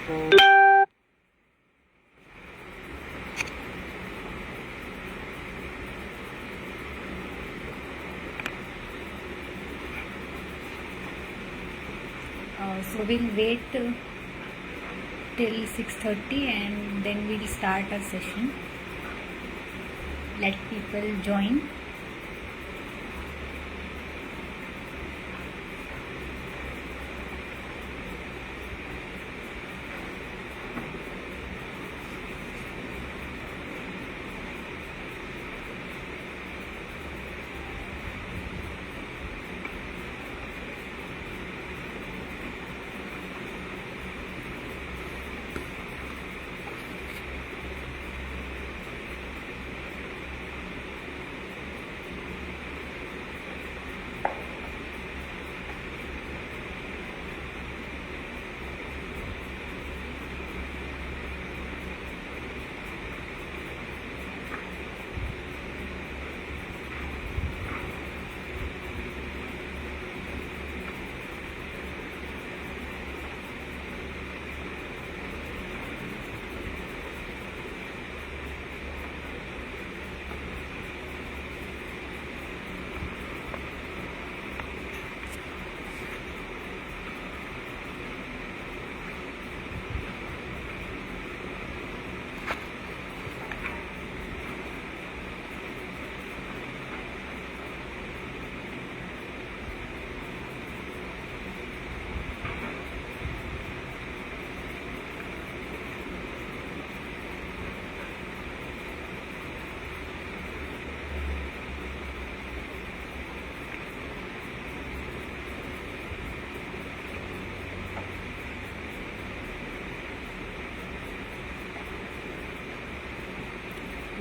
So we'll wait till 6:30 and then we'll start our session. Let people join.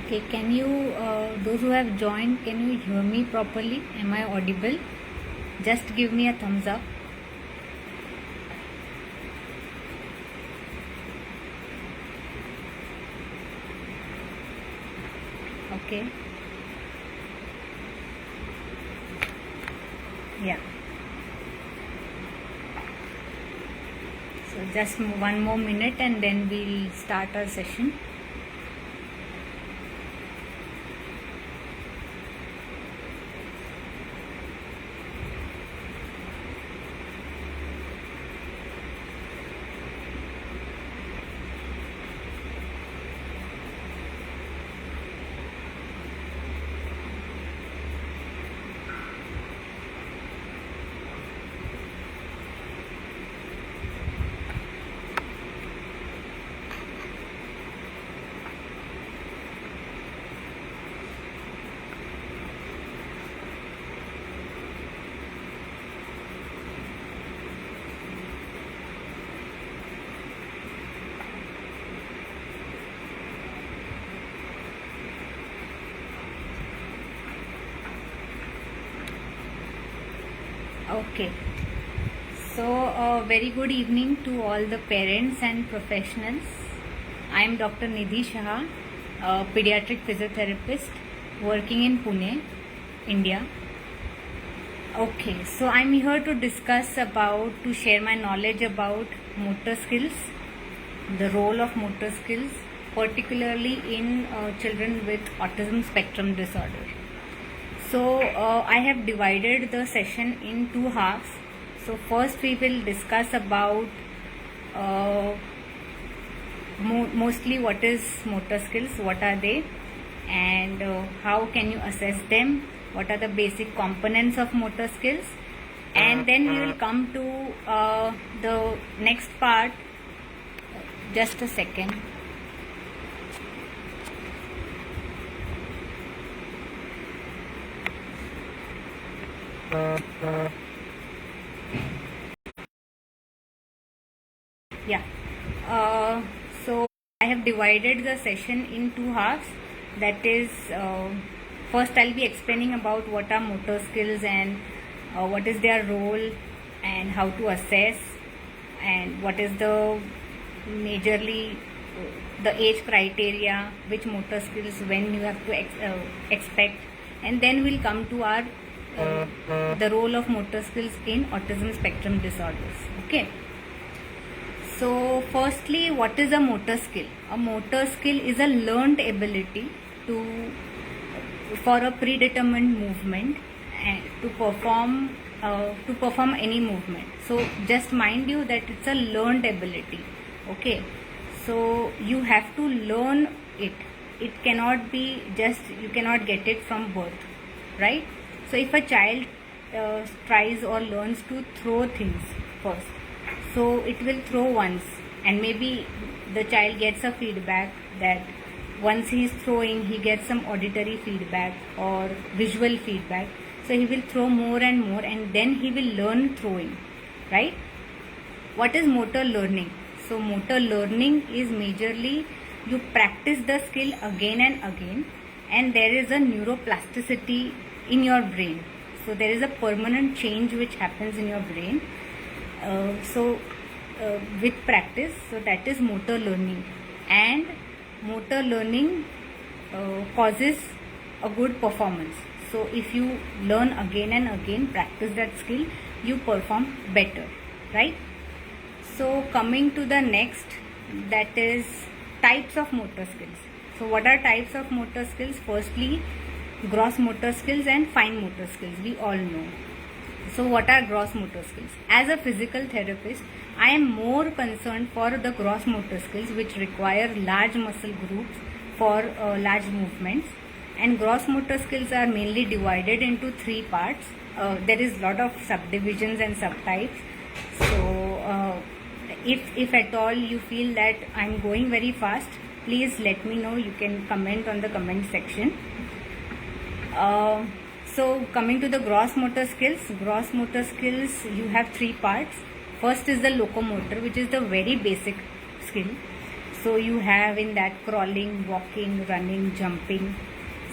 Okay, can you, those who have joined, can you hear me properly? Am I audible? Just give me a thumbs up. Okay. Yeah. So just one more minute and then we'll start our session. Okay, so very good evening to all the parents and professionals. I am Dr. Nidhi Shah, a pediatric physiotherapist working in Pune, India. Okay, so I'm here to discuss to share my knowledge about motor skills, the role of motor skills, particularly in children with Autism Spectrum Disorder. So I have divided the session in two halves. So first we will discuss about mostly what is motor skills, what are they, and how can you assess them, what are the basic components of motor skills, and then we will come to the next part. Just a second. Yeah, so I have divided the session in two halves. That is, first I'll be explaining about what are motor skills and what is their role and how to assess, and what is the majorly the age criteria, which motor skills when you have to expect, and then we'll come to our the role of motor skills in autism spectrum disorders. Okay, So firstly, what is a motor skill? A motor skill is a learned ability to for a predetermined movement and to perform any movement. So just mind you that it's a learned ability. Okay, so you have to learn it. It cannot be just, you cannot get it from birth, right? So if a child tries or learns to throw things first, so it will throw once, and maybe the child gets a feedback that once he is throwing he gets some auditory feedback or visual feedback, so he will throw more and more, and then he will learn throwing, right? What is motor learning? So motor learning is majorly you practice the skill again and again, and there is a neuroplasticity in your brain. So there is a permanent change which happens in your brain. With practice, so that is motor learning, and motor learning causes a good performance. So if you learn again and again, practice that skill, you perform better, right? So coming to the next, that is types of motor skills. So what are types of motor skills? Firstly, gross motor skills and fine motor skills, we all know. So what are gross motor skills? As a physical therapist, I am more concerned for the gross motor skills which require large muscle groups for large movements. And gross motor skills are mainly divided into three parts. There is lot of subdivisions and subtypes. So if at all you feel that I am going very fast, please let me know. You can comment on the comment section. So coming to the gross motor skills, you have three parts. First is the locomotor, which is the very basic skill. So you have in that crawling, walking, running, jumping,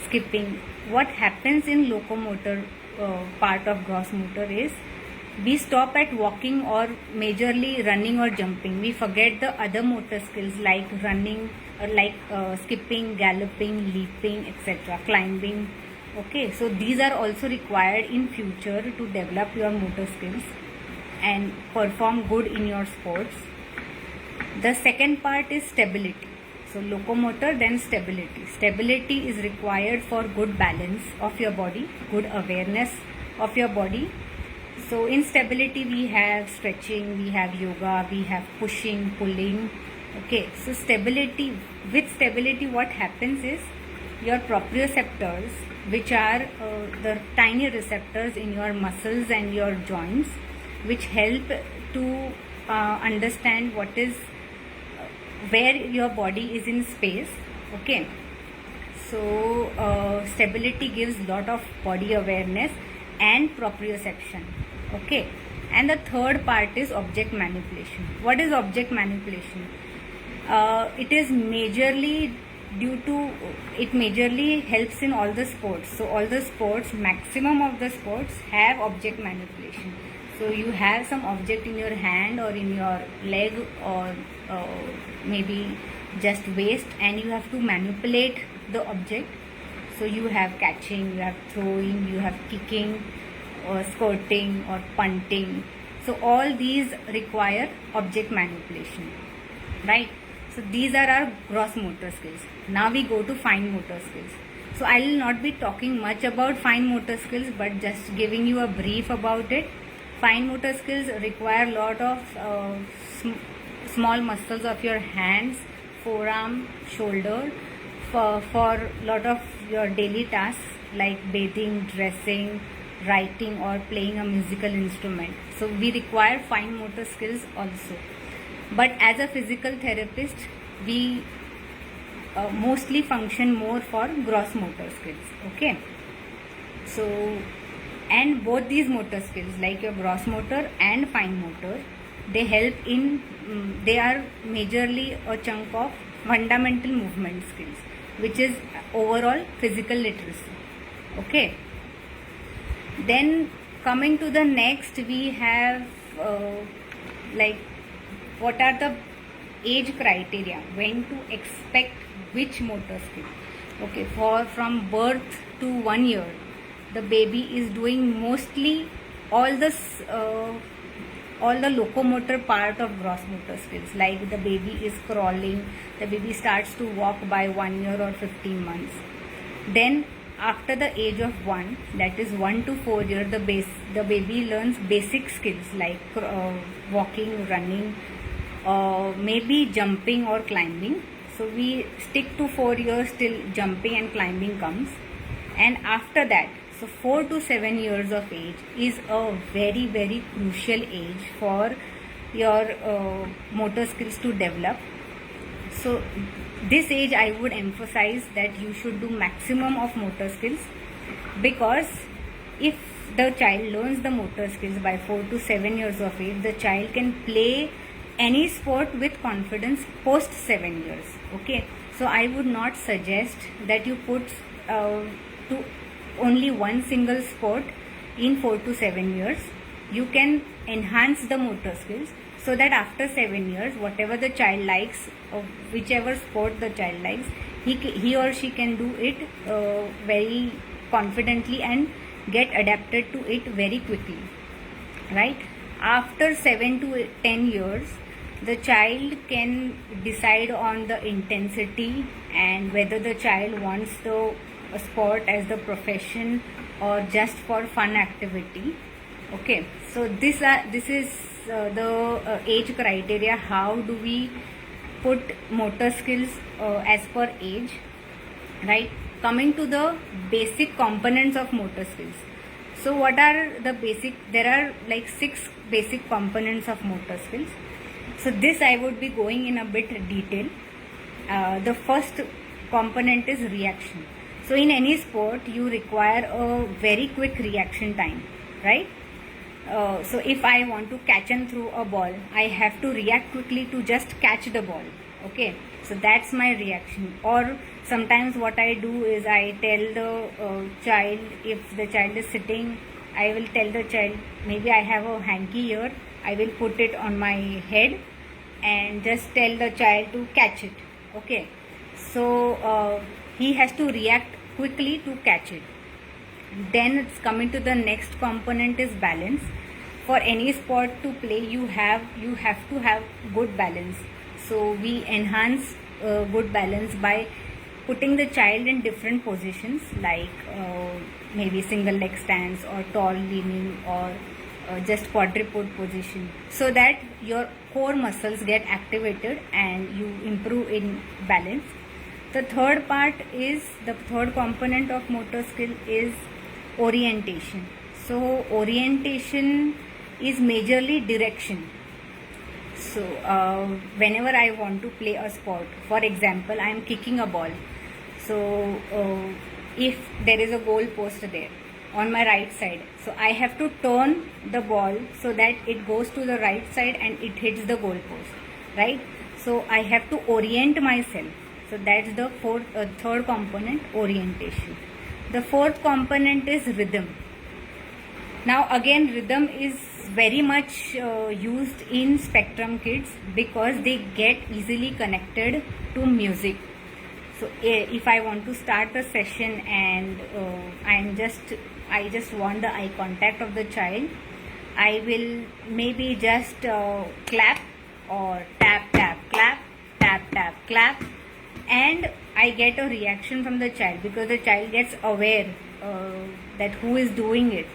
skipping. What happens in locomotor part of gross motor is we stop at walking or majorly running or jumping. We forget the other motor skills like running, skipping, galloping, leaping, etc., climbing. Okay, so these are also required in future to develop your motor skills and perform good in your sports. The second part is stability. So locomotor, then stability. Stability is required for good balance of your body, good awareness of your body. So in stability we have stretching, we have yoga, we have pushing, pulling. Okay, so stability, with stability what happens is your proprioceptors, which are the tiny receptors in your muscles and your joints, which help to understand what is where your body is in space. Okay, so stability gives lot of body awareness and proprioception. Okay, and the third part is object manipulation. What is object manipulation? It is majorly helps in all the sports. So all the sports, maximum of the sports have object manipulation. So you have some object in your hand or in your leg or maybe just waist, and you have to manipulate the object. So you have catching, you have throwing, you have kicking or skirting or punting. So all these require object manipulation, right? So these are our gross motor skills. Now we go to fine motor skills. So I will not be talking much about fine motor skills, but just giving you a brief about it. Fine motor skills require a lot of small muscles of your hands, forearm, shoulder for lot of your daily tasks like bathing, dressing, writing or playing a musical instrument. So we require fine motor skills also. But as a physical therapist, we mostly function more for gross motor skills. Okay, so and both these motor skills, like your gross motor and fine motor, they help in they are majorly a chunk of fundamental movement skills, which is overall physical literacy. Okay, then coming to the next, we have like what are the age criteria, when to expect which motor skill. Okay, from birth to 1 year, the baby is doing mostly all the all the locomotor part of gross motor skills, like the baby is crawling, the baby starts to walk by 1 year or 15 months. Then after the age of 1, that is 1 to 4 years, the baby learns basic skills like walking, running, maybe jumping or climbing. So we stick to 4 years till jumping and climbing comes. And after that, so 4 to 7 years of age is a very, very crucial age for your motor skills to develop. So this age I would emphasize that you should do maximum of motor skills, because if the child learns the motor skills by 4 to 7 years of age, the child can play any sport with confidence post 7 years. Okay, so I would not suggest that you put to only one single sport in 4 to 7 years. You can enhance the motor skills so that after 7 years, whatever the child likes, or whichever sport the child likes, he or she can do it very confidently and get adapted to it very quickly, right? After 7 to 10 years, the child can decide on the intensity and whether the child wants the sport as the profession or just for fun activity. Okay, so this is the age criteria. How do we put motor skills as per age, right? Coming to the basic components of motor skills. So what are the basic? There are like 6 basic components of motor skills. So this I would be going in a bit detail. The first component is reaction. So in any sport, you require a very quick reaction time, right? So if I want to catch and throw a ball, I have to react quickly to just catch the ball. Okay, so that's my reaction. Or sometimes what I do is I tell the child, if the child is sitting, I will tell the child, maybe I have a hanky here, I will put it on my head and just tell the child to catch it. Okay, so he has to react quickly to catch it. Then it's coming to the next component is balance. For any sport to play, you have to have good balance. So we enhance good balance by putting the child in different positions, like maybe single leg stance or tall leaning or just quadruped position, so that your core muscles get activated and you improve in balance. The third component of motor skill is orientation. So orientation is majorly direction. So whenever I want to play a sport, for example, I am kicking a ball. So if there is a goal post there on my right side, so I have to turn the ball so that it goes to the right side and it hits the goal post, right? So I have to orient myself. So that's the third component, orientation. The fourth component is rhythm. Now again, rhythm is very much used in spectrum kids because they get easily connected to music. So if I want to start a session and I just want the eye contact of the child, I will maybe just clap or tap tap clap, tap tap clap, and I get a reaction from the child because the child gets aware that who is doing it.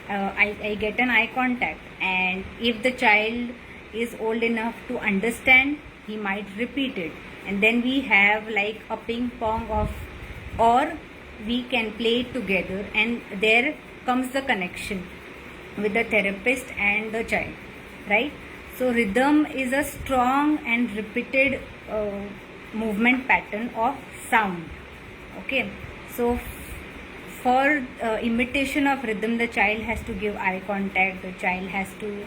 I get an eye contact, and if the child is old enough to understand, he might repeat it, and then we have like a ping pong or we can play it together, and there comes the connection with the therapist and the child, right? So rhythm is a strong and repeated movement pattern of sound. Okay, so for imitation of rhythm, the child has to give eye contact, the child has to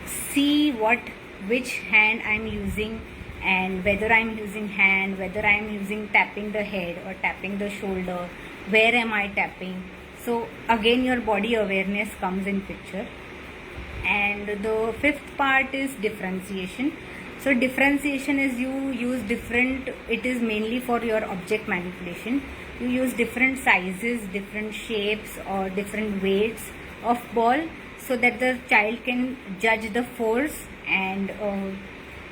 see which hand I am using, and whether I am using hand, whether I am using tapping the head or tapping the shoulder, where am I tapping. So again your body awareness comes in picture. And the fifth part is differentiation. So differentiation is you use different, it is mainly for your object manipulation. You use different sizes, different shapes or different weights of ball so that the child can judge the force and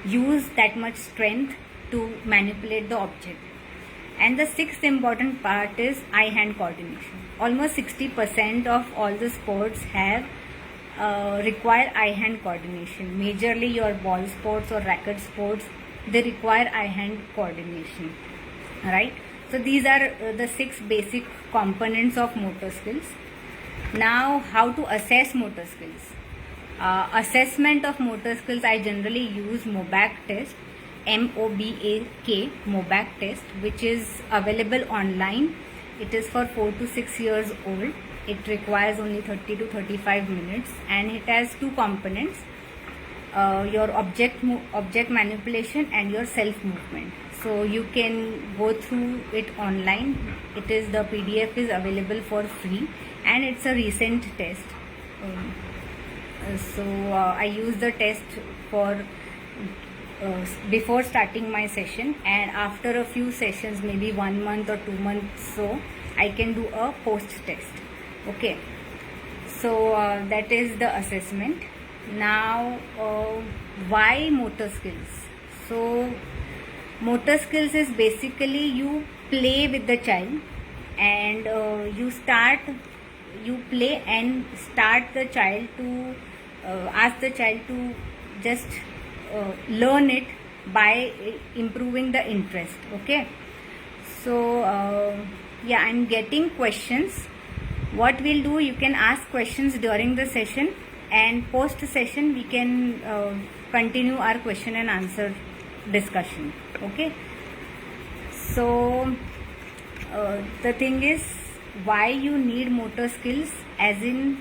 use that much strength to manipulate the object. And the sixth important part is eye-hand coordination. Almost 60% of all the sports have require eye-hand coordination. Majorly your ball sports or racket sports, they require eye-hand coordination, right? So these are the 6 basic components of motor skills. Now, how to assess motor skills? Assessment of motor skills, I generally use MOBAC test, MOBAK, MOBAC test, which is available online. It is for 4 to 6 years old. It requires only 30 to 35 minutes and it has 2 components, your object manipulation and your self movement. So you can go through it online. The PDF is available for free and it's a recent test. I use the test for before starting my session, and after a few sessions, maybe 1 month or 2 months, so I can do a post test. Okay, so that is the assessment. Now, why motor skills? So motor skills is basically you play with the child and you play and start the child to ask the child to just learn it by improving the interest. Okay, so yeah, I'm getting questions. What we'll do, you can ask questions during the session, and post session we can continue our question and answer discussion. Okay, so the thing is, why you need motor skills, as in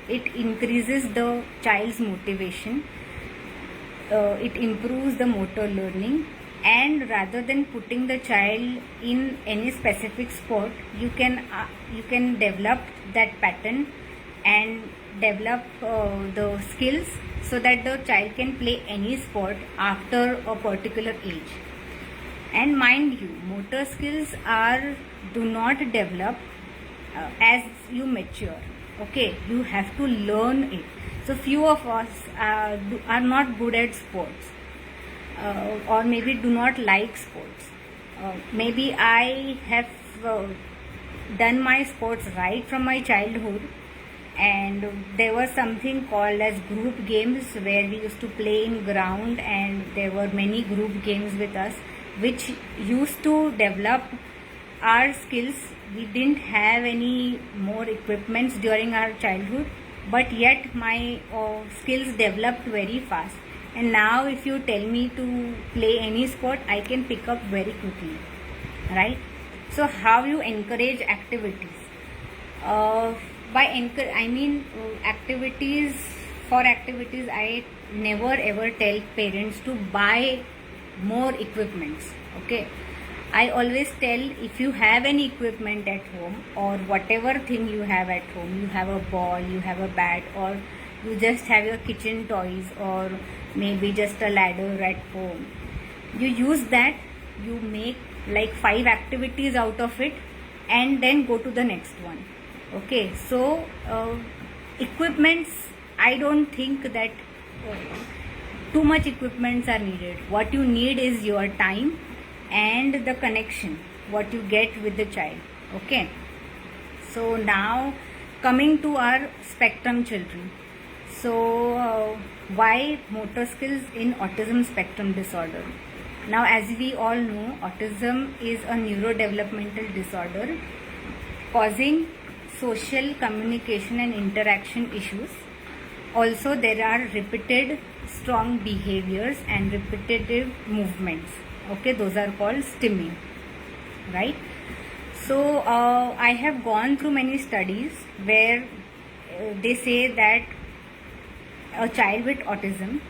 it increases the child's motivation, it improves the motor learning, and rather than putting the child in any specific sport, you can develop that pattern and develop the skills so that the child can play any sport after a particular age. And mind you, motor skills do not develop as you mature. Okay, you have to learn it. So few of us are not good at sports, or maybe do not like sports. Maybe I have done my sports right from my childhood, and there was something called as group games where we used to play in ground, and there were many group games with us which used to develop our skills. We didn't have any more equipments during our childhood, but yet my skills developed very fast. And now if you tell me to play any sport, I can pick up very quickly, right? So how you encourage activities? Activities, I never ever tell parents to buy more equipments. Okay, I always tell, if you have any equipment at home, or whatever thing you have at home, you have a ball, you have a bat, or you just have your kitchen toys, or maybe just a ladder at home, you use that, you make like 5 activities out of it, and then go to the next one. Okay, so equipments, I don't think that too much equipments are needed. What you need is your time and the connection what you get with the child. Okay, so now coming to our spectrum children. So why motor skills in autism spectrum disorder? Now, as we all know, autism is a neurodevelopmental disorder causing social communication and interaction issues. Also, there are repeated strong behaviors and repetitive movements. Okay, those are called stimming, right? So I have gone through many studies where they say that a child with autism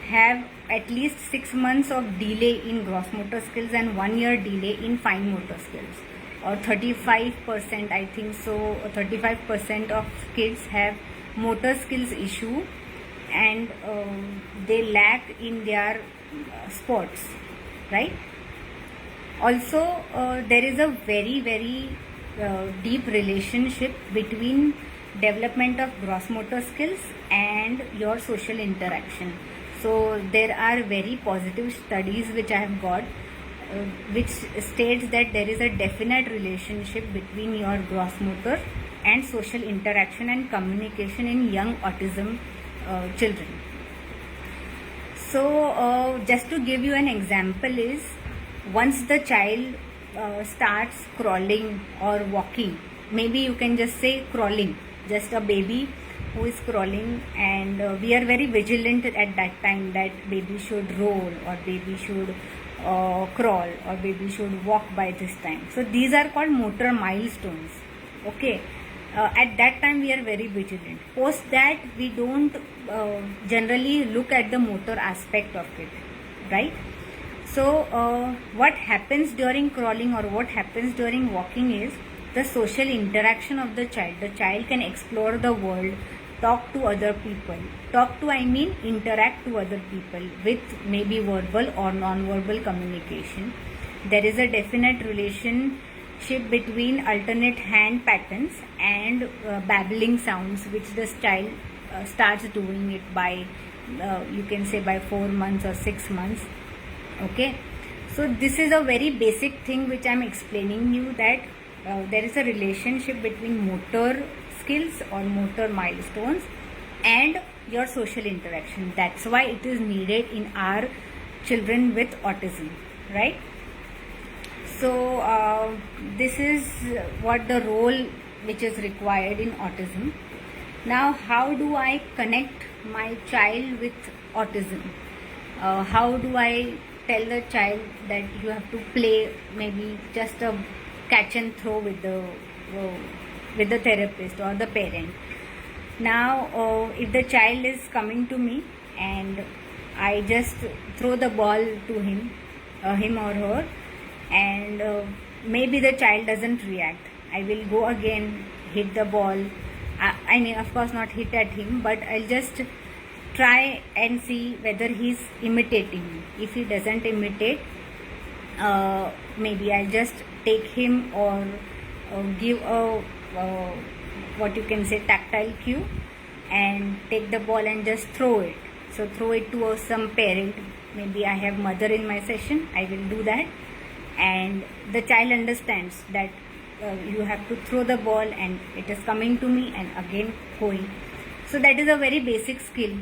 have at least 6 months of delay in gross motor skills and 1 year delay in fine motor skills, or 35%, I think so, 35% of kids have motor skills issue, and they lack in their sports, right? Also, there is a very deep relationship between development of gross motor skills, and your social interaction. So there are very positive studies which I have got, which states that there is a definite relationship between your gross motor and social interaction and communication in young autism children. So just to give you an example is, once the child starts crawling or walking, maybe you can just say crawling, just a baby who is crawling, and we are very vigilant at that time that baby should roll, or baby should crawl, or baby should walk by this time. So these are called motor milestones. Okay, at that time we are very vigilant. Post that, we don't generally look at the motor aspect of it, right? So what happens during crawling or what happens during walking is the social interaction of the child. The child can explore the world, talk to other people. Talk to, I mean interact to other people with maybe verbal or non-verbal communication. There is a definite relationship between alternate hand patterns and babbling sounds, which the child starts doing it by, you can say by 4 months or 6 months. Okay, so this is a very basic thing which I am explaining you, that there is a relationship between motor skills or motor milestones and your social interaction. That's why it is needed in our children with autism, right? So this is what the role which is required in autism. Now, how do I connect my child with autism? How do I tell the child that you have to play maybe just a catch and throw with the therapist or the parent? Now, if the child is coming to me and I just throw the ball to him or her, and maybe the child doesn't react, I will go again, hit the ball. I mean, of course not hit at him, but I'll just try and see whether he's imitating me. If he doesn't imitate, maybe I'll just take him or give a what you can say tactile cue, and take the ball and just throw it. So throw it to some parent. Maybe I have mother in my session, I will do that, and the child understands that you have to throw the ball and it is coming to me and again going. So that is a very basic skill,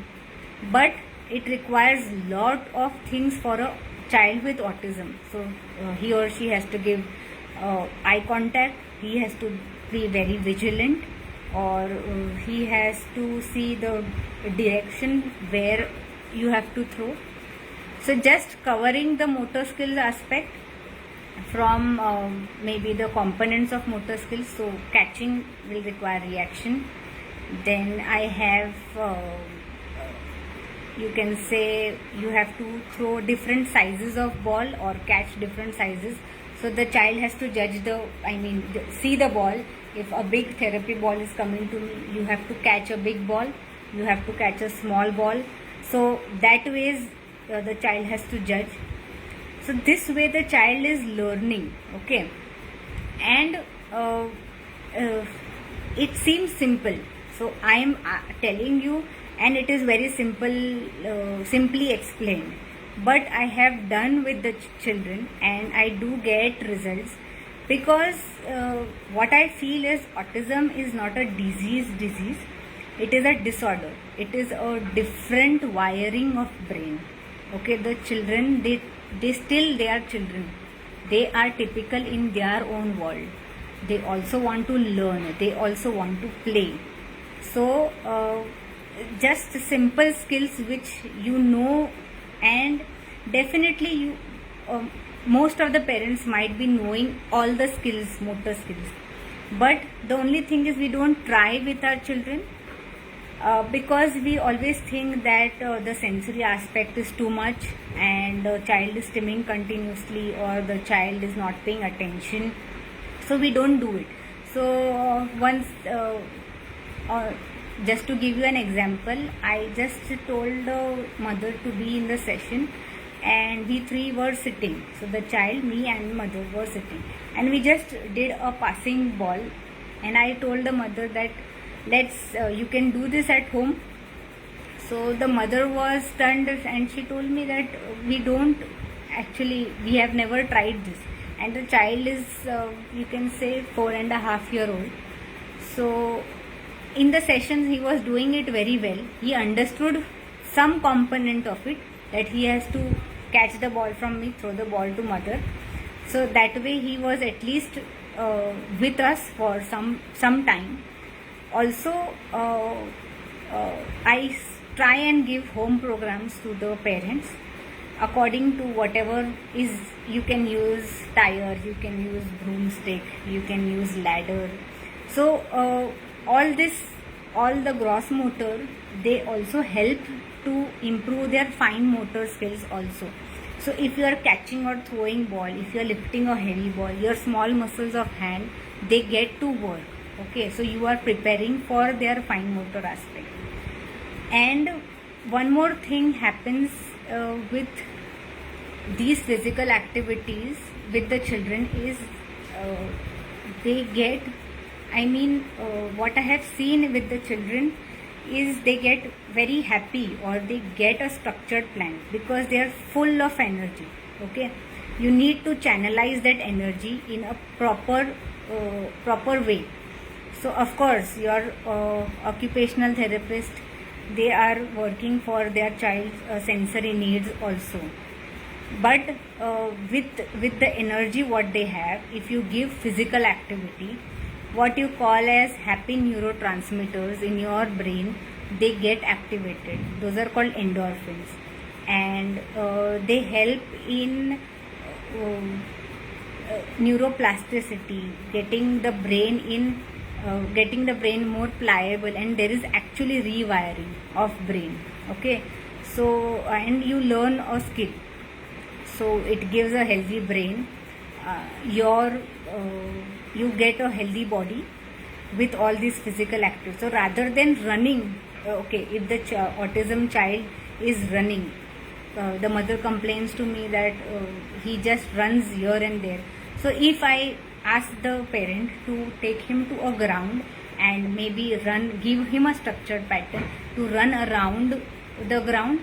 but it requires lot of things for a child with autism. So he or she has to give eye contact, he has to be very vigilant, or he has to see the direction where you have to throw. So just covering the motor skills aspect from maybe the components of motor skills. So catching will require reaction. Then I have you can say you have to throw different sizes of ball or catch different sizes. So the child has to judge see the ball. If a big therapy ball is coming to me, you have to catch a big ball, you have to catch a small ball. So that way the child has to judge. So this way the child is learning, okay? And it seems simple. So I am telling you, and it is very simple, simply explained. But I have done with the children and I do get results, because what I feel is autism is not a disease. It is a disorder. It is a different wiring of brain. Okay, the children, they are children. They are typical in their own world. They also want to learn. They also want to play. So just simple skills which you know, and definitely you most of the parents might be knowing all the skills, motor skills, but the only thing is we don't try with our children because we always think that the sensory aspect is too much and the child is stimming continuously or the child is not paying attention, so we don't do it. So once just to give you an example, I just told the mother to be in the session and we three were sitting. So the child, me and mother were sitting and we just did a passing ball, and I told the mother that you can do this at home. So the mother was stunned and she told me that we have never tried this. And the child is, you can say, 4.5-year-old. So in the sessions he was doing it very well. He understood some component of it, that he has to catch the ball from me, throw the ball to mother. So that way he was at least with us for some time. Also, I try and give home programs to the parents according to whatever is. You can use tires, you can use broomstick, you can use ladder. So all the gross motor, they also help to improve their fine motor skills also. So if you are catching or throwing ball, if you are lifting a heavy ball, your small muscles of hand, they get to work. Okay, so you are preparing for their fine motor aspect. And one more thing happens with these physical activities with the children is they get, what I have seen with the children is they get very happy, or they get a structured plan because they are full of energy. Okay, you need to channelize that energy in a proper way. So of course your occupational therapist, they are working for their child's sensory needs also. But with the energy what they have, if you give physical activity, what you call as happy neurotransmitters in your brain, they get activated. Those are called endorphins, and they help in neuroplasticity, getting the brain more pliable, and there is actually rewiring of brain. Okay, so and you learn a skill, so it gives a healthy brain. You get a healthy body with all these physical activities. So rather than running, if the autism child is running, the mother complains to me that he just runs here and there. So if I ask the parent to take him to a ground and maybe give him a structured pattern to run around the ground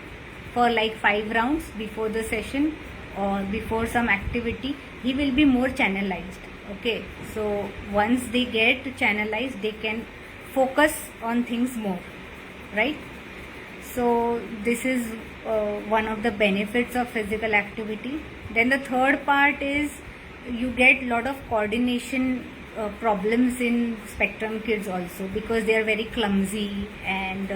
for like 5 rounds before the session or before some activity, he will be more channelized. Okay, so once they get channelized, they can focus on things more, right? So this is one of the benefits of physical activity. Then the third part is you get a lot of coordination problems in spectrum kids also, because they are very clumsy and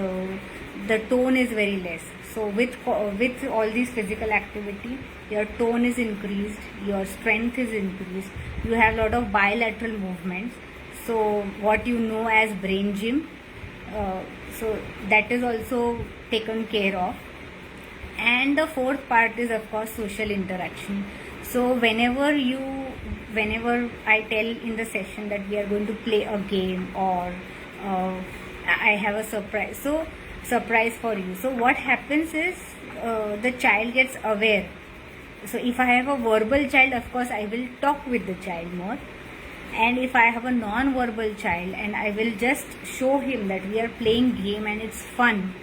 the tone is very less. So with all these physical activity, your tone is increased, your strength is increased, you have a lot of bilateral movements, so what you know as brain gym, so that is also taken care of. And the fourth part is of course social interaction. So whenever I tell in the session that we are going to play a game, or I have a surprise for you. So what happens is the child gets aware. So if I have a verbal child, of course I will talk with the child more. And if I have a non-verbal child, and I will just show him that we are playing game and it's fun,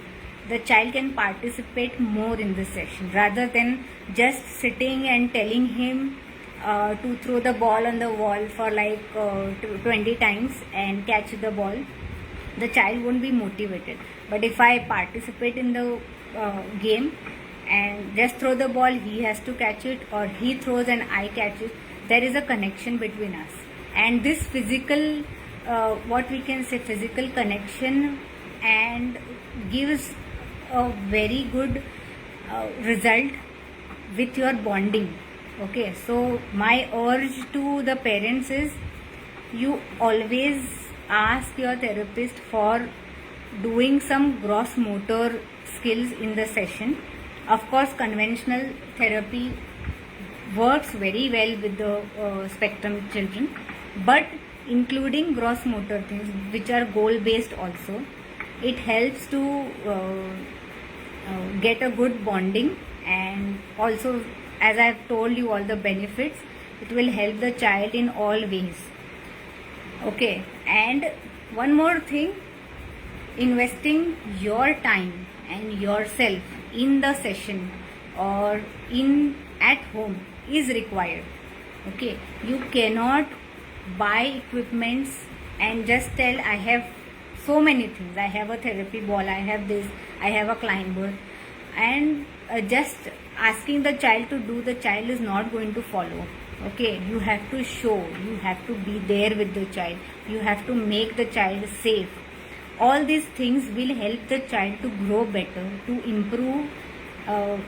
the child can participate more in the session rather than just sitting and telling him to throw the ball on the wall for like 20 times and catch the ball. The child won't be motivated. But if I participate in the game and just throw the ball, he has to catch it, or he throws and I catch it, there is a connection between us. And this physical physical connection, and gives a very good result with your bonding. Okay, so my urge to the parents is, you always ask your therapist for doing some gross motor skills in the session. Of course, conventional therapy works very well with the spectrum children, but including gross motor things which are goal based also, it helps to get a good bonding. And also, as I have told you all the benefits, it will help the child in all ways. Okay, and one more thing, investing your time and yourself in the session or in at home is required. Okay, you cannot buy equipments and just tell, I have so many things, I have a therapy ball, I have this, I have a climber, and just asking the child to do, the child is not going to follow. Okay, you have to show, you have to be there with the child, you have to make the child safe. All these things will help the child to grow better, to improve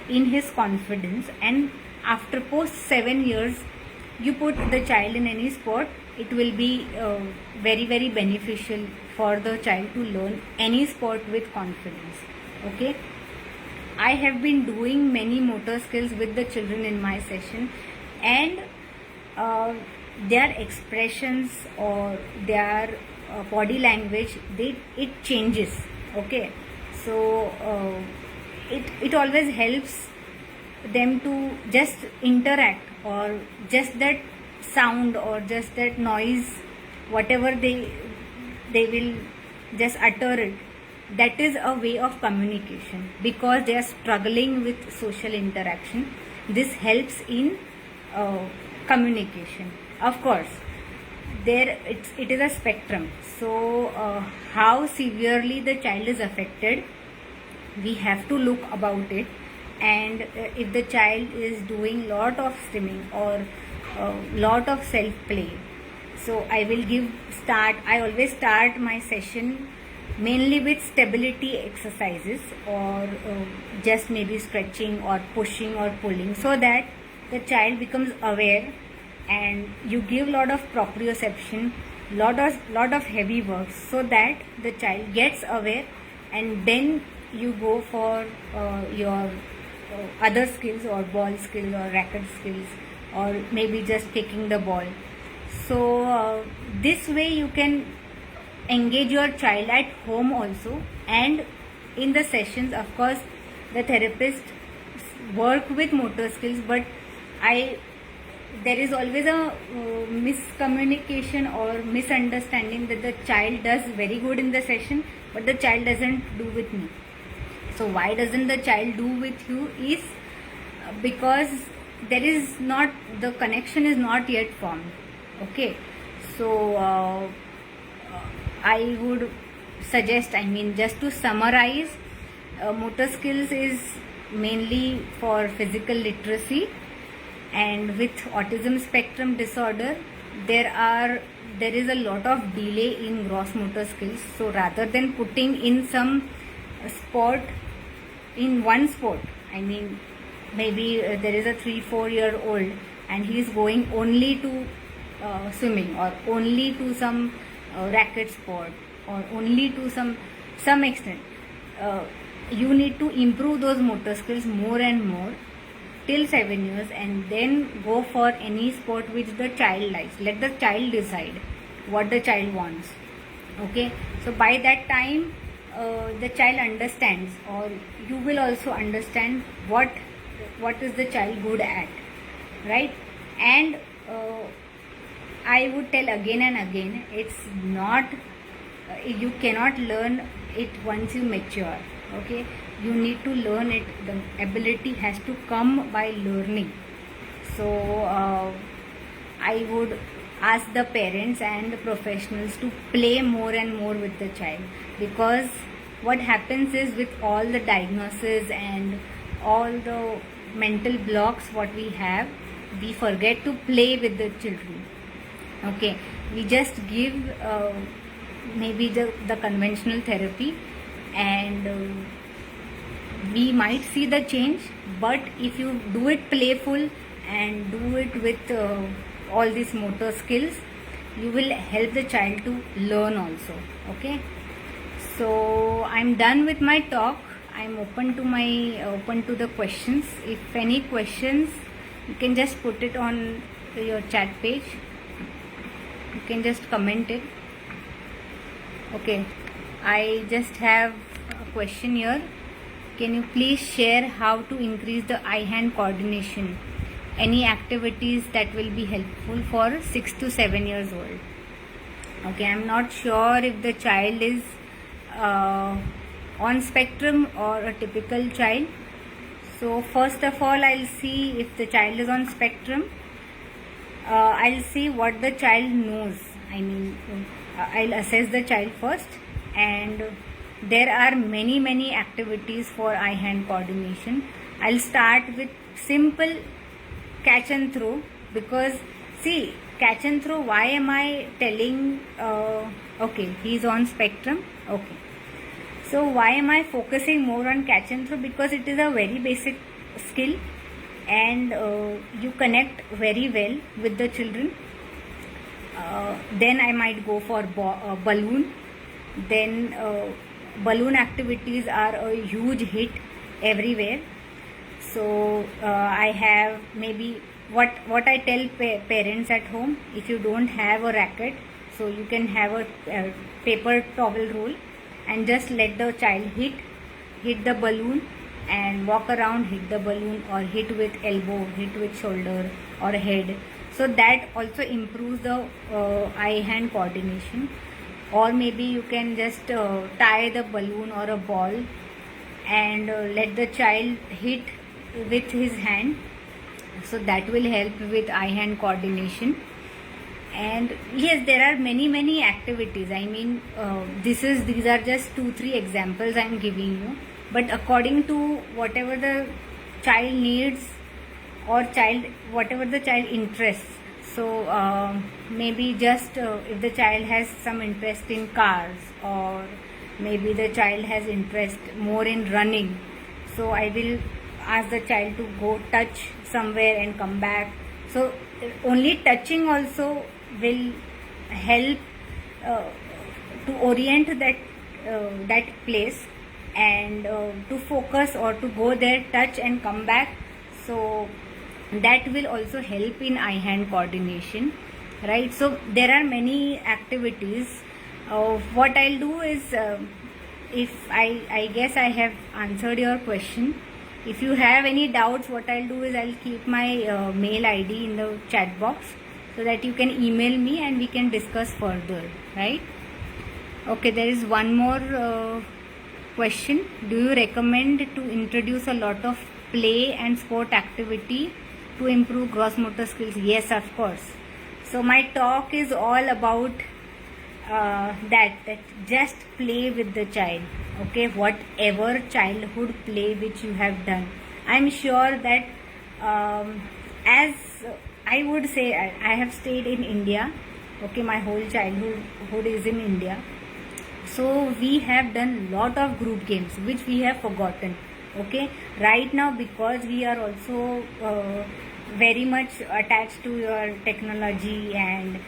in his confidence. And after post 7 years, you put the child in any sport, it will be very, very beneficial for the child to learn any sport with confidence. Okay, I have been doing many motor skills with the children in my session, and their expressions or their body language, it changes. Okay, so it always helps them to just interact, or just that sound or just that noise, whatever they will just utter it, that is a way of communication, because they are struggling with social interaction. This helps in communication. Of course, it is a spectrum, so how severely the child is affected, we have to look about it. And if the child is doing lot of swimming or lot of self play, so I always start my session mainly with stability exercises, or just maybe stretching or pushing or pulling, so that the child becomes aware. And you give lot of proprioception, lot of heavy work, so that the child gets aware, and then you go for your other skills, or ball skills, or racket skills, or maybe just kicking the ball. So this way you can engage your child at home also, and in the sessions. Of course, the therapist work with motor skills, but there is always a miscommunication or misunderstanding that the child does very good in the session, but the child doesn't do with me. So why doesn't the child do with you is because the connection is not yet formed. Okay, so I would suggest, just to summarize, motor skills is mainly for physical literacy, and with autism spectrum disorder, there is a lot of delay in gross motor skills. So rather than putting in some sport, in one sport, maybe there is a 3-4 year old and he is going only to swimming, or only to some racket sport, or only to some extent, you need to improve those motor skills more and more till 7 years, and then go for any sport which the child likes. Let the child decide what the child wants. Okay, so by that time the child understands, or you will also understand what is the child good at, right? And I would tell again and again, it's not you cannot learn it once you mature. Okay, you need to learn it. The ability has to come by learning. So I would ask the parents and the professionals to play more and more with the child, because what happens is, with all the diagnoses and all the mental blocks what we have, we forget to play with the children. Okay, we just give maybe the conventional therapy, and we might see the change, but if you do it playful and do it with all these motor skills, you will help the child to learn also. Okay, so I'm done with my talk. I'm open to the questions. If any questions, you can just put it on your chat page. You can just comment it. Okay, I just have a question here. Can you please share how to increase the eye-hand coordination? Any activities that will be helpful for 6 to 7 years old? Okay, I'm not sure if the child is uh, on spectrum or a typical child. So first of all, I'll see if the child is on spectrum. I'll see what the child knows. I'll assess the child first, and there are many activities for eye-hand coordination. I'll start with simple catch and throw, because see, catch and throw, why am I telling okay, he's on spectrum? Okay, so why am I focusing more on catch and throw? Because it is a very basic skill, and you connect very well with the children. Then I might go for balloon. Then balloon activities are a huge hit everywhere. So I have maybe what I tell parents at home: if you don't have a racket, so you can have a paper towel roll and just let the child hit the balloon and walk around, hit the balloon, or hit with elbow, hit with shoulder or head. So that also improves the eye-hand coordination. Or maybe you can just tie the balloon or a ball and let the child hit with his hand. So that will help with eye-hand coordination. And yes, there are many activities. These are just 2-3 examples I am giving you. But according to whatever the child needs, or whatever the child interests. So maybe just if the child has some interest in cars, or maybe the child has interest more in running, so I will ask the child to go touch somewhere and come back. So only touching also will help to orient that place, and to focus or to go there, touch and come back. So that will also help in eye-hand coordination, right? So there are many activities. What I'll do is, if I guess I have answered your question. If you have any doubts, what I'll do is I'll keep my mail ID in the chat box, so that you can email me and we can discuss further, right? Okay, there is one more question. Do you recommend to introduce a lot of play and sport activity to improve gross motor skills? Yes, of course. So my talk is all about that just play with the child. Okay, whatever childhood play which you have done, I'm sure that as I would say, I have stayed in India. Okay, my whole childhood is in India. So we have done lot of group games which we have forgotten. Okay, right now, because we are also very much attached to your technology and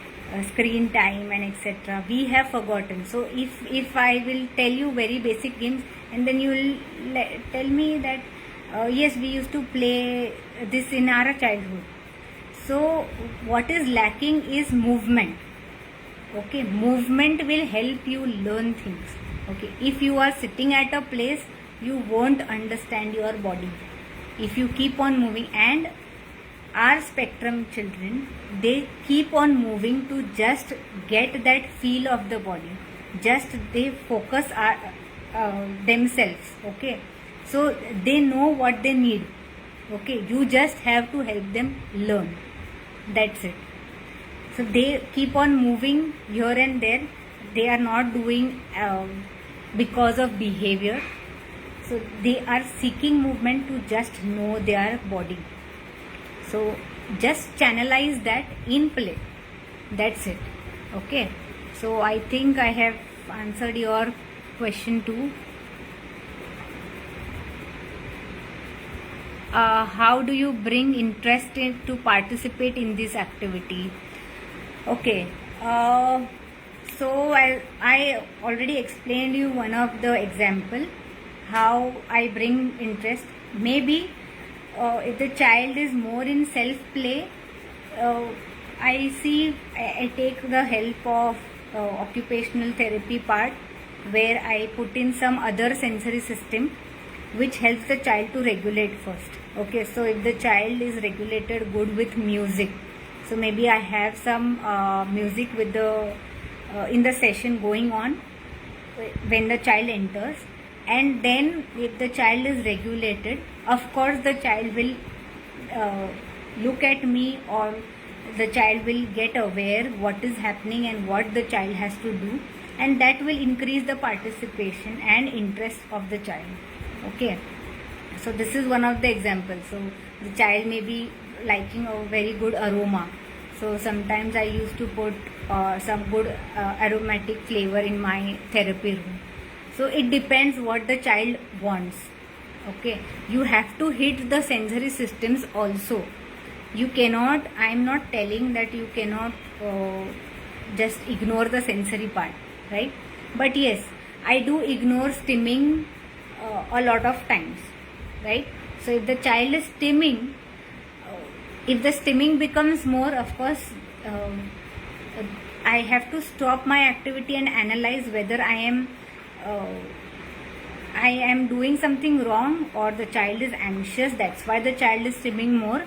screen time and etc., we have forgotten. So if I will tell you very basic games, and then you will tell me that yes, we used to play this in our childhood. So what is lacking is movement. Okay, movement will help you learn things. Okay, if you are sitting at a place, you won't understand your body. If you keep on moving, and our spectrum children, they keep on moving to just get that feel of the body. Just they focus themselves. Okay, so they know what they need. Okay, you just have to help them learn. That's it. So they keep on moving here and there. They are not doing because of behavior. So they are seeking movement to just know their body. So just channelize that in play. That's it. Okay. So I think I have answered your question too. How do you bring interest to participate in this activity? Okay. So I already explained you one of the example how I bring interest. Maybe if the child is more in self play, I take the help of occupational therapy part, where I put in some other sensory system which helps the child to regulate first. Okay, so if the child is regulated good with music, so maybe I have some music with the in the session going on, when the child enters, and then if the child is regulated, of course the child will look at me, or the child will get aware what is happening and what the child has to do, and that will increase the participation and interest of the child. Okay, so this is one of the examples. So the child may be liking a very good aroma, so sometimes I used to put some good aromatic flavor in my therapy room. So it depends what the child wants. Okay, you have to hit the sensory systems also. You cannot, I am not telling that you cannot just ignore the sensory part, right? But yes, I do ignore stimming a lot of times, right? So if the child is stimming, if the stimming becomes more, of course I have to stop my activity and analyze whether I am doing something wrong, or the child is anxious, that's why the child is stimming more.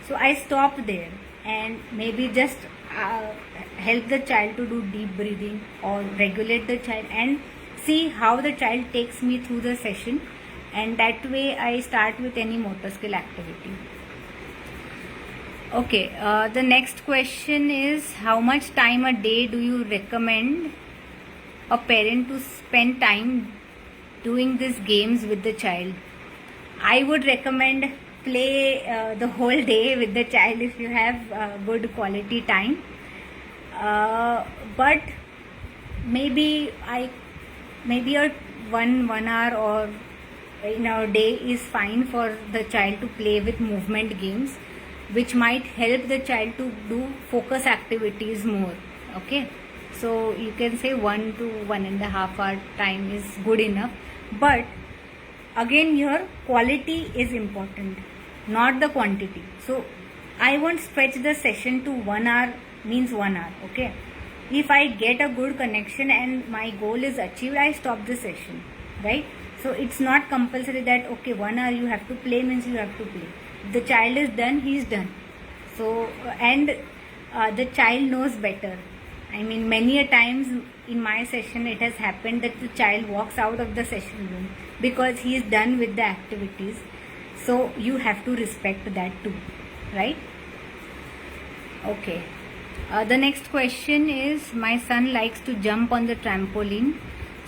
So I stop there and maybe just help the child to do deep breathing or regulate the child and see how the child takes me through the session, and that way I start with any motor skill activity. Okay, the next question is, how much time a day do you recommend a parent to spend time doing these games with the child? I would recommend play the whole day with the child if you have good quality time, but maybe a one hour or in a day is fine for the child to play with movement games, which might help the child to do focus activities more. Okay, so you can say 1 to 1.5 hour time is good enough, but again here quality is important, not the quantity. So I won't stretch the session to 1 hour, means 1 hour. Okay, if I get a good connection and my goal is achieved, I stop the session, right? So it's not compulsory that okay 1 hour you have to play, means you have to play. If the child is done, he is done. So and the child knows better. I mean, many a times in my session it has happened that the child walks out of the session room because he is done with the activities. So you have to respect that too, right? Okay. The next question is, my son likes to jump on the trampoline.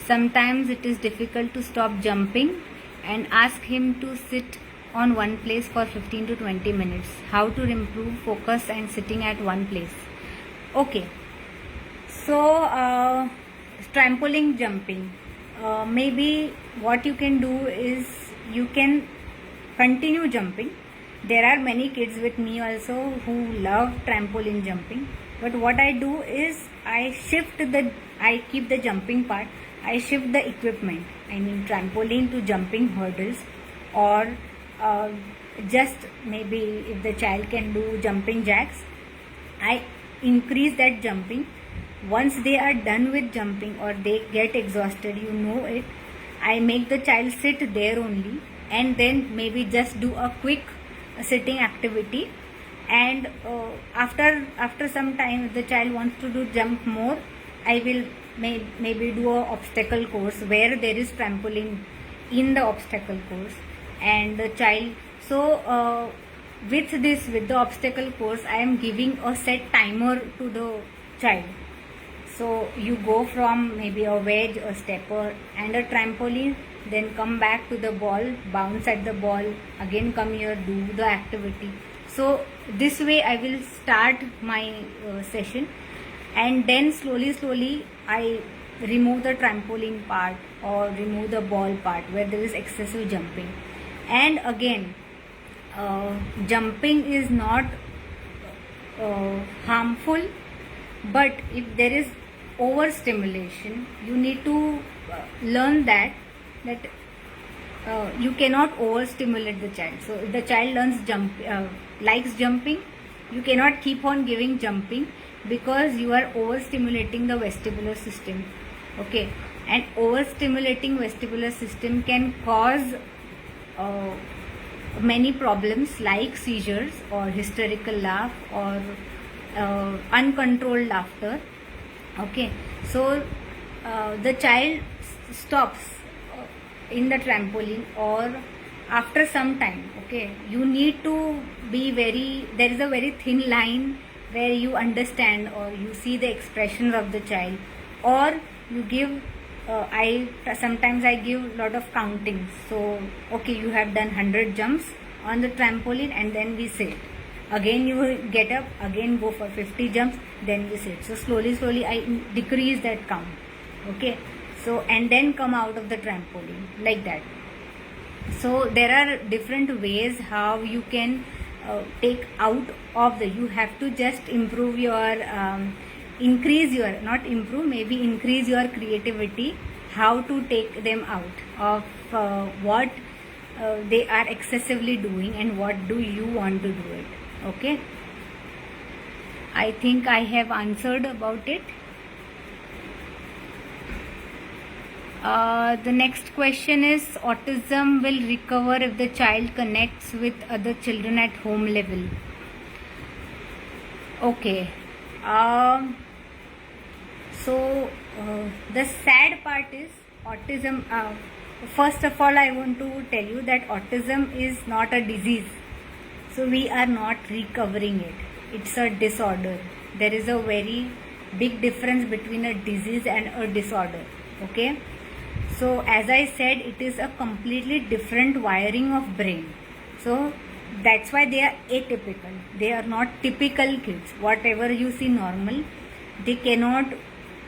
Sometimes it is difficult to stop jumping and ask him to sit on one place for 15 to 20 minutes. How to improve focus and sitting at one place? Okay. So trampoline jumping, maybe what you can do is you can continue jumping. There are many kids with me also who love trampoline jumping, but what I do is I keep the jumping part, I shift the equipment, I mean trampoline to jumping hurdles, or just maybe if the child can do jumping jacks, I increase that jumping. Once they are done with jumping or they get exhausted, you know it, I make the child sit there only, and then maybe just do a quick sitting activity, and after some time if the child wants to do jump more, I will maybe do a obstacle course where there is trampoline in the obstacle course, and the child, so with the obstacle course I am giving a set timer to the child. So you go from maybe a wedge, a stepper and a trampoline, then come back to the ball, bounce at the ball, again come here, do the activity. So this way I will start my session, and then slowly I remove the trampoline part or remove the ball part where there is excessive jumping. And again, jumping is not harmful, but if there is overstimulation, you need to learn that you cannot overstimulate the child. So if the child likes jumping, you cannot keep on giving jumping, because you are overstimulating the vestibular system. Okay, and overstimulating vestibular system can cause many problems like seizures or hysterical laugh or uncontrolled laughter. Okay, so the child stops in the trampoline or after some time, okay, you need to be there is a very thin line where you understand or you see the expressions of the child, or you give sometimes I give lot of counting. So okay, you have done 100 jumps on the trampoline, and then we sit again, you get up again, go for 50 jumps, then we sit. So slowly I decrease that count, okay, so and then come out of the trampoline like that. So there are different ways how you can take out of you have to just improve your increase your, not improve, maybe increase your creativity, how to take them out of what they are excessively doing and what do you want to do it. Okay, I think I have answered about it. The next question is, autism will recover if the child connects with other children at home level. Okay. So the sad part is autism. First of all, I want to tell you that autism is not a disease. So we are not recovering it. It's a disorder. There is a very big difference between a disease and a disorder. Okay. So as I said, it is a completely different wiring of brain. So that's why they are atypical. They are not typical kids. Whatever you see normal, they cannot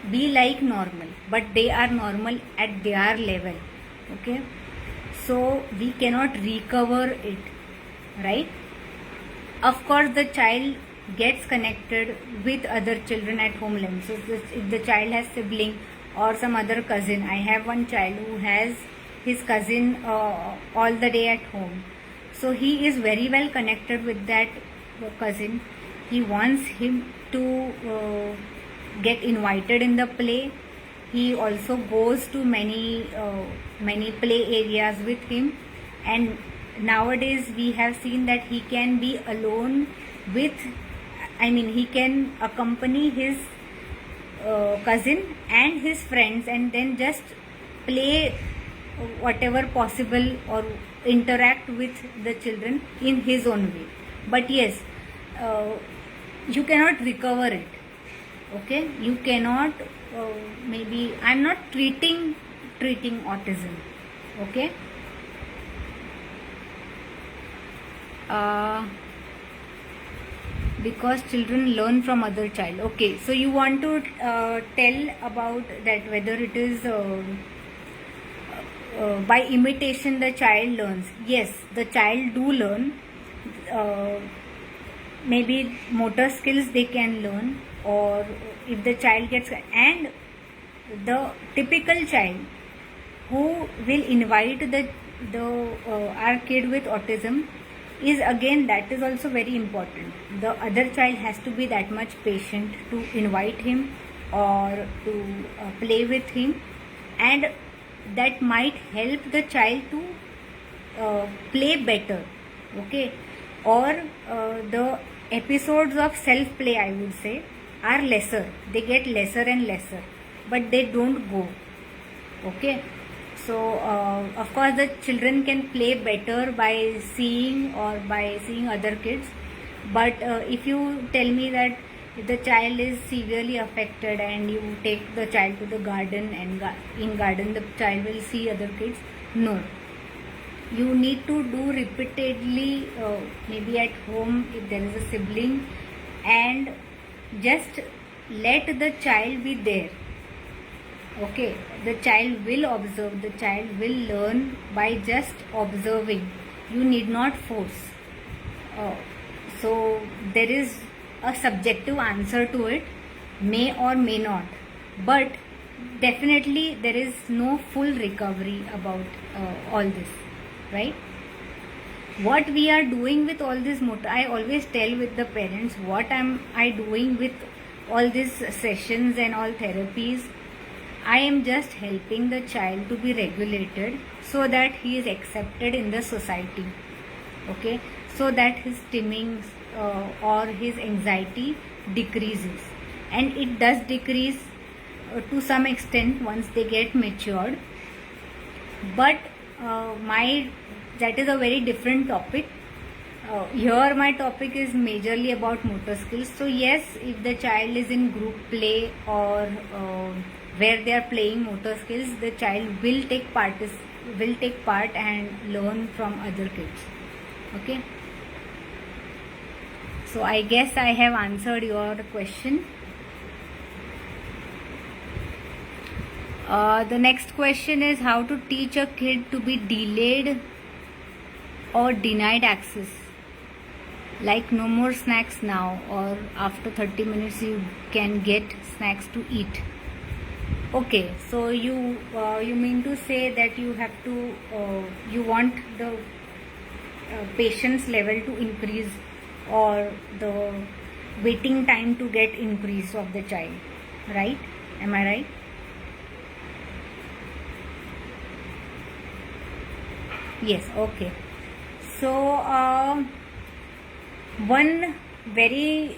be like normal, but they are normal at their level. Okay. So we cannot recover it, right? Of course, the child gets connected with other children at home level. So if the child has sibling or some other cousin, I have one child who has his cousin all the day at home. So he is very well connected with that cousin. He wants him to get invited in the play. He also goes to many play areas with him, and nowadays we have seen that he can be alone with, he can accompany his cousin and his friends and then just play whatever possible or interact with the children in his own way. But yes, you cannot recover it. Okay, you cannot. Maybe I'm not treating autism. Okay. Because children learn from other child. Okay, so you want to tell about that, whether it is by imitation the child learns. Yes, the child do learn. Maybe motor skills they can learn, or if the child gets, and the typical child who will invite our kid with autism is, again, that is also very important. The other child has to be that much patient to invite him or to play with him, and that might help the child to play better. Okay, or the episodes of self play, I would say, are lesser. They get lesser and lesser, but they don't go. Okay. So of course the children can play better by seeing other kids, but if you tell me that if the child is severely affected and you take the child to the garden and in garden the child will see other kids, no. You need to do repeatedly, maybe at home if there is a sibling, and just let the child be there. Okay, the child will observe, the child will learn by just observing. You need not force. So there is a subjective answer to it, may or may not, but definitely there is no full recovery about all this, right? What we are doing with all this I always tell with the parents, what am I doing with all these sessions and all therapies? I am just helping the child to be regulated so that he is accepted in the society. Okay, so that his stimmings or his anxiety decreases, and it does decrease to some extent once they get matured. But that is a very different topic. Here my topic is majorly about motor skills. So yes, if the child is in group play or where they are playing motor skills, the child will take part and learn from other kids. Okay. So I guess I have answered your question. The next question is how to teach a kid to be delayed or denied access, like no more snacks now, or after 30 minutes you can get snacks to eat. Okay, so you mean to say that you have to you want the patience level to increase, or the waiting time to get increase of the child, right? Am I right? Yes. Okay. So one very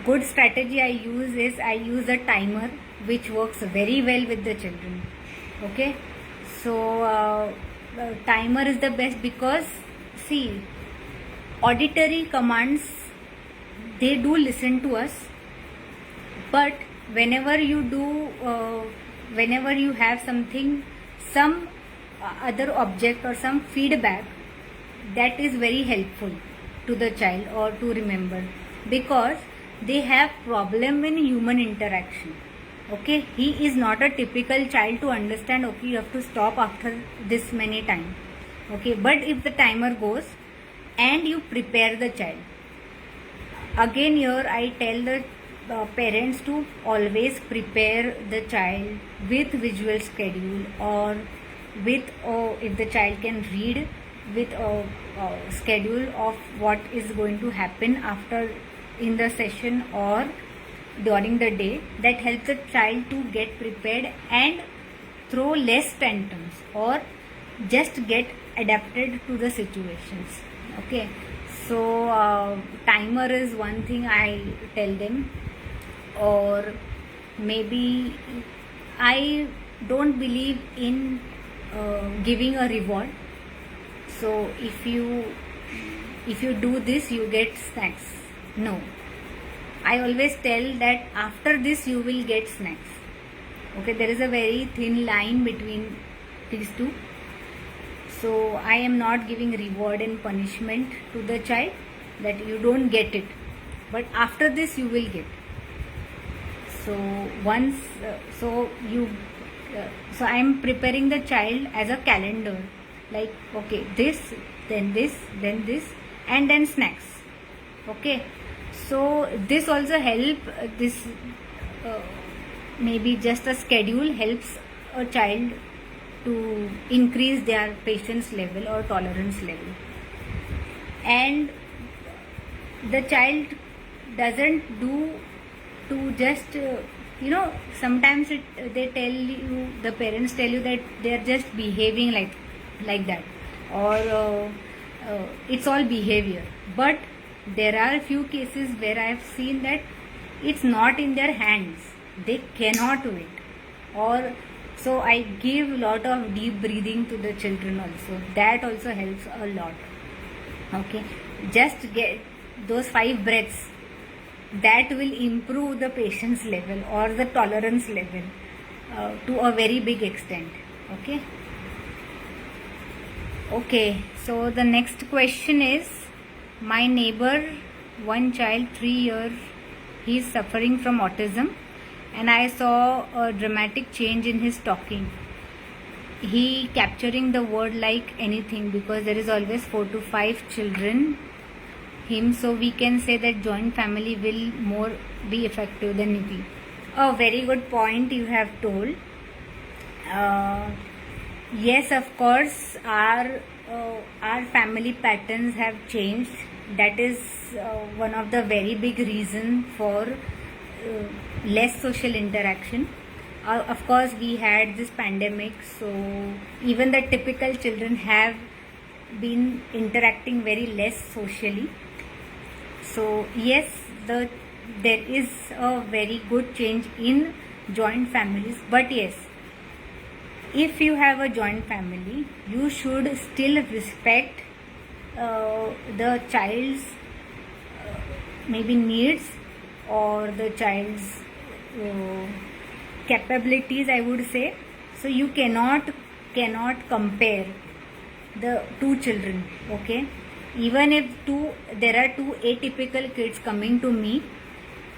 good strategy I use a timer, which works very well with the children. Okay. So the timer is the best, because see, auditory commands, they do listen to us, but whenever you have some other object or some feedback, that is very helpful to the child or to remember, because they have problem in human interaction. Okay, he is not a typical child to understand, okay, you have to stop after this many time. Okay, but if the timer goes and you prepare the child, again here I tell the parents to always prepare the child with visual schedule, or with if the child can read, with a schedule of what is going to happen after in the session or during the day. That helps the child to get prepared and throw less tantrums, or just get adapted to the situations. Okay, so timer is one thing I tell them, or maybe I don't believe in giving a reward. So if you do this you get snacks. No, I always tell that after this you will get snacks. Okay, there is a very thin line between these two. So I am not giving reward and punishment to the child that you don't get it, but after this you will get. So once so I am preparing the child as a calendar, like okay, this, then this, then this, and then snacks. Okay, so this also help this maybe just a schedule helps a child to increase their patience level or tolerance level, and the child doesn't do to just sometimes the parents tell you that they are just behaving like that, or it's all behavior. But there are a few cases where I have seen that it's not in their hands, they cannot wait, or so I give lot of deep breathing to the children also. That also helps a lot. Okay, just get those 5 breaths, that will improve the patience level or the tolerance level to a very big extent. Okay, so the next question is, my neighbor, one child, 3 years, he is suffering from autism, and I saw a dramatic change in his talking. He capturing the word like anything, because there is always 4 to 5 children him, so we can say that joint family will more be effective than NDT. A very good point you have told. Yes, of course, our family patterns have changed. That is one of the very big reason for less social interaction. Of course, we had this pandemic, so even the typical children have been interacting very less socially. So yes, there is a very good change in joint families, but yes, if you have a joint family, you should still respect the child's maybe needs or the child's capabilities, I would say. So you cannot compare the two children, okay? Even if there are two atypical kids coming to me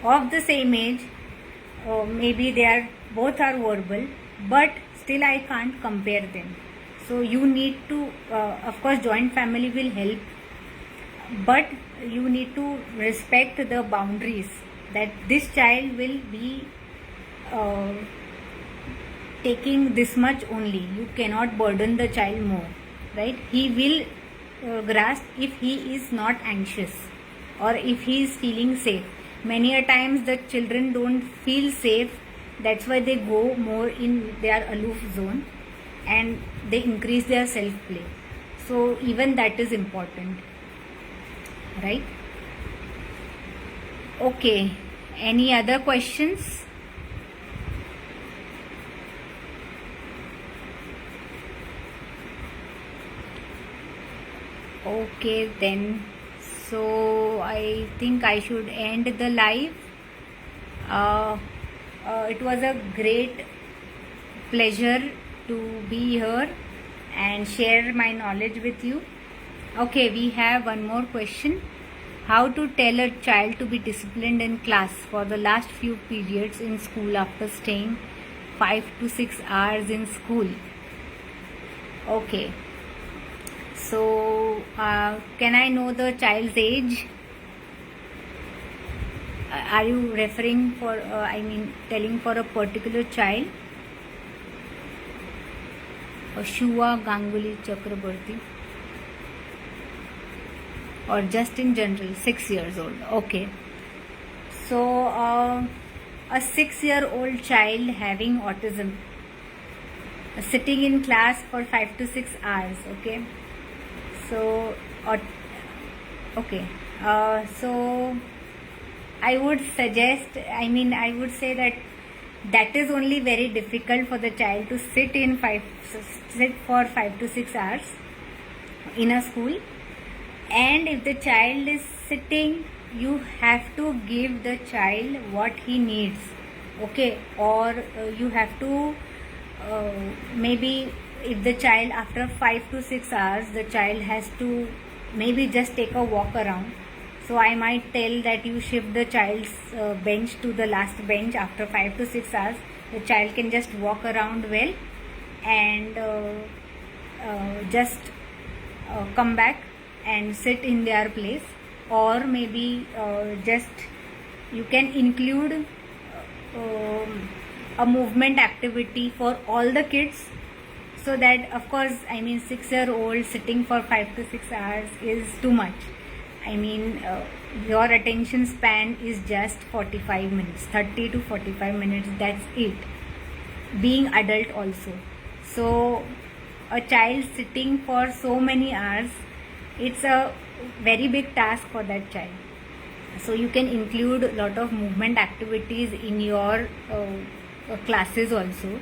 of the same age, maybe both are verbal, but still I can't compare them. So you need to, of course, joint family will help, but you need to respect the boundaries that this child will be taking this much only. You cannot burden the child more, right? He will grasp if he is not anxious or if he is feeling safe. Many a times the children don't feel safe, that's why they go more in their aloof zone and they increase their self-play. So even that is important, right? Okay, any other questions? Okay then, so I think I should end the live. It was a great pleasure to be here and share my knowledge with you. Okay, we have one more question. How to tell a child to be disciplined in class for the last few periods in school after staying 5 to 6 hours in school? Okay. So, can I know the child's age? Are you referring for, telling for a particular child? Shua Ganguly Chakraborty? Or just in general, 6 years old? Okay. So, a 6-year-old child having autism, sitting in class for 5 to 6 hours, okay? So, so I would suggest, I would say that is only very difficult for the child to sit for 5 to 6 hours in a school. And if the child is sitting, you have to give the child what he needs, okay? Or you have to maybe if the child after 5 to 6 hours, the child has to maybe just take a walk around. So I might tell that you shift the child's bench to the last bench after 5 to 6 hours. The child can just walk around well and just come back and sit in their place. Or maybe just you can include a movement activity for all the kids. So that, of course, 6-year-old sitting for 5 to 6 hours is too much. Your attention span is just 45 minutes, 30 to 45 minutes, that's it. Being adult also. So, a child sitting for so many hours, it's a very big task for that child. So, you can include a lot of movement activities in your classes also.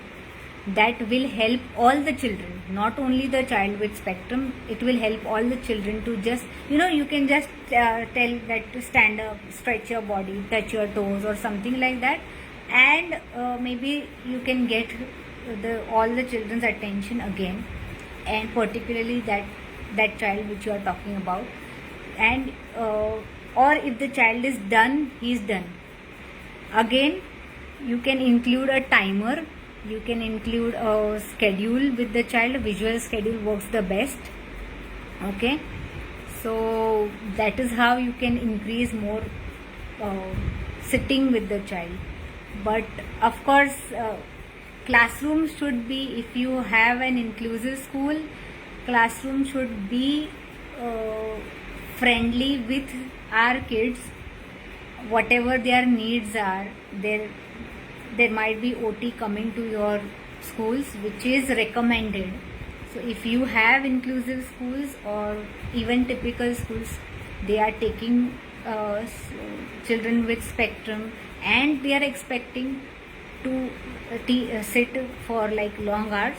That will help all the children, not only the child with spectrum. It will help all the children to just, you can just tell that to stand up, stretch your body, touch your toes or something like that, and maybe you can get all the children's attention again, and particularly that child which you are talking about. And or if the child is done, he is done. Again, you can include a timer. You can include a schedule with the child. A visual schedule works the best, okay? So that is how you can increase more sitting with the child. But of course, classroom should be, if you have an inclusive school, classroom should be friendly with our kids. Whatever their needs are, there might be OT coming to your schools, which is recommended. So if you have inclusive schools or even typical schools, they are taking children with spectrum and they are expecting to sit for like long hours,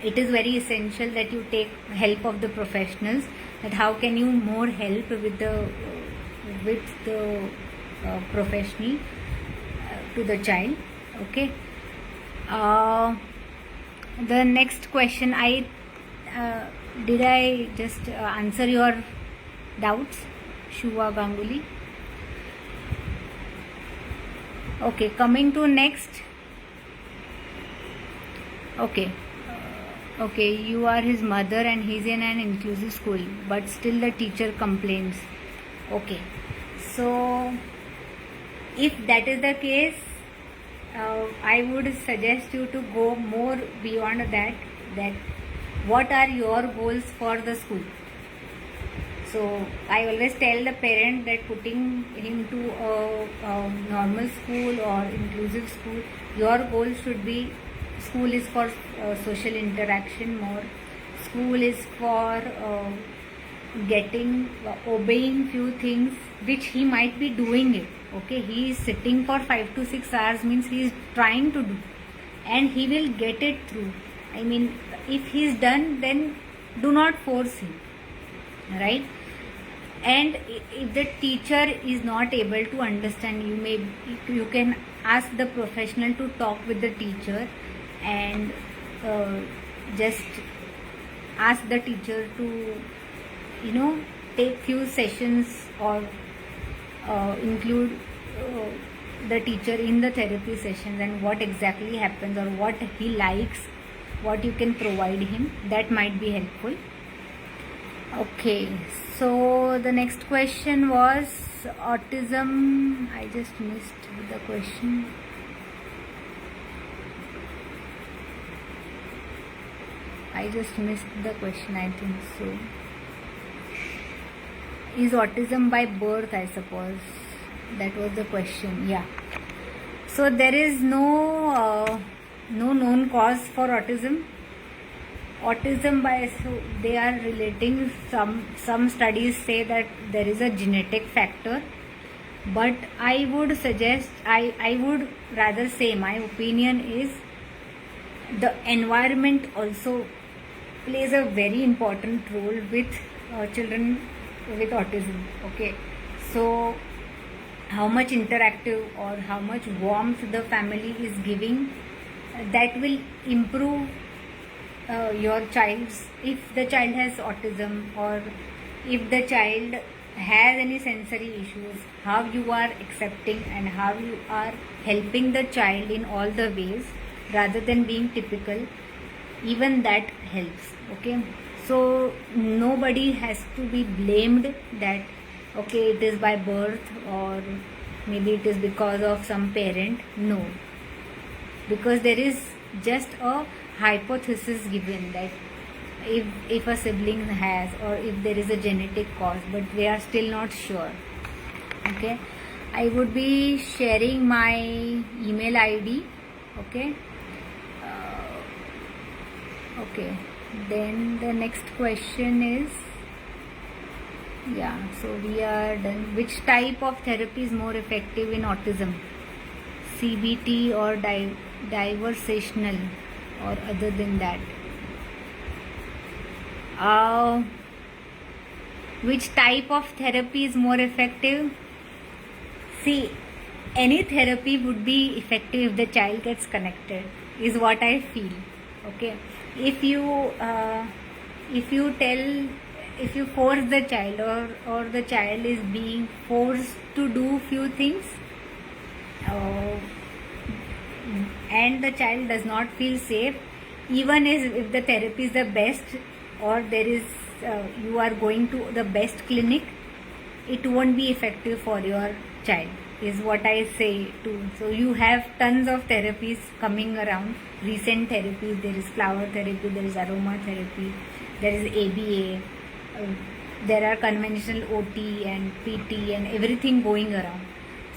it is very essential that you take help of the professionals. That how can you more help with the professional to the child. Okay. The next question, did I just answer your doubts, Shuva Ganguly? Okay, coming to next. Okay. Okay, you are his mother and he's in an inclusive school, but still the teacher complains. Okay, so if that is the case, I would suggest you to go more beyond that what are your goals for the school. So I always tell the parent that putting him to a normal school or inclusive school, your goal should be, school is for social interaction more, school is for obeying few things which he might be doing it. Okay, he is sitting for 5 to 6 hours, means he is trying to do, and he will get it through. I mean, if he is done, then do not force him, right? And if the teacher is not able to understand, you can ask the professional to talk with the teacher and just ask the teacher to take few sessions or include the teacher in the therapy sessions, and what exactly happens or what he likes, what you can provide him, that might be helpful. Okay, so the next question was autism. I just missed the question. I think so. Is autism by birth, I suppose. That was the question. Yeah. So there is no known cause for autism. They are relating, some studies say that there is a genetic factor, but I would suggest, I would rather say, my opinion is the environment also plays a very important role with children with autism. Okay, so how much interactive or how much warmth the family is giving, that will improve your child's, if the child has autism or if the child has any sensory issues, how you are accepting and how you are helping the child in all the ways rather than being typical, even that helps. Okay, so nobody has to be blamed that okay, it is by birth or maybe it is because of some parent. No, because there is just a hypothesis given that if a sibling has, or if there is a genetic cause, but we are still not sure. Okay, I would be sharing my email ID. Okay. Okay, then the next question is, yeah, so we are done. Which type of therapy is more effective in autism? CBT or diversational or other than that? Which type of therapy is more effective? See, any therapy would be effective if the child gets connected, is what I feel. Okay, if you force the child, or the child is being forced to do few things, and the child does not feel safe, even if the therapy is the best, or there is you are going to the best clinic, it won't be effective for your child, is what I say too. So you have tons of therapies coming around, recent therapies. There is flower therapy, there is aroma therapy, there is ABA, there are conventional OT and PT and everything going around.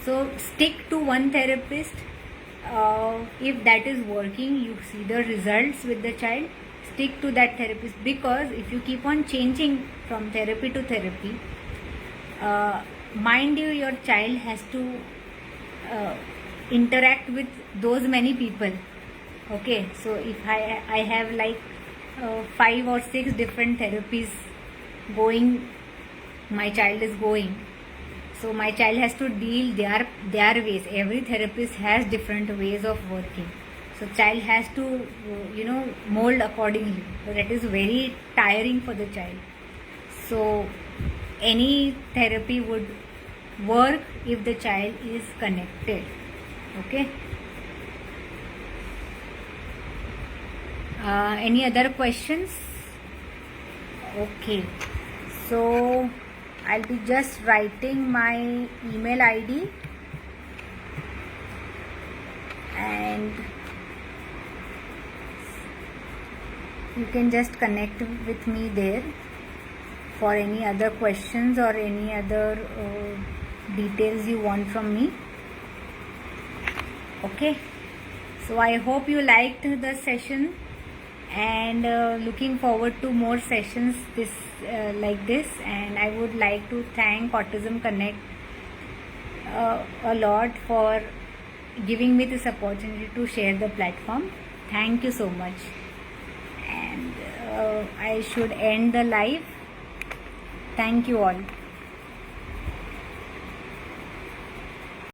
So stick to one therapist. If that is working, you see the results with the child, stick to that therapist, because if you keep on changing from therapy to therapy, mind you, your child has to interact with those many people. Okay, so if I have like 5 or 6 different therapies going, my child is going, so my child has to deal their ways. Every therapist has different ways of working, so child has to mold accordingly. So that is very tiring for the child. So any therapy would work if the child is connected. Okay. Any other questions? Okay, so I'll be just writing my email ID, and you can just connect with me there for any other questions or any other details you want from me. Okay, so I hope you liked the session, and looking forward to more sessions like this. And I would like to thank Autism Connect a lot for giving me this opportunity to share the platform. Thank you so much. And I should end the live. Thank you all.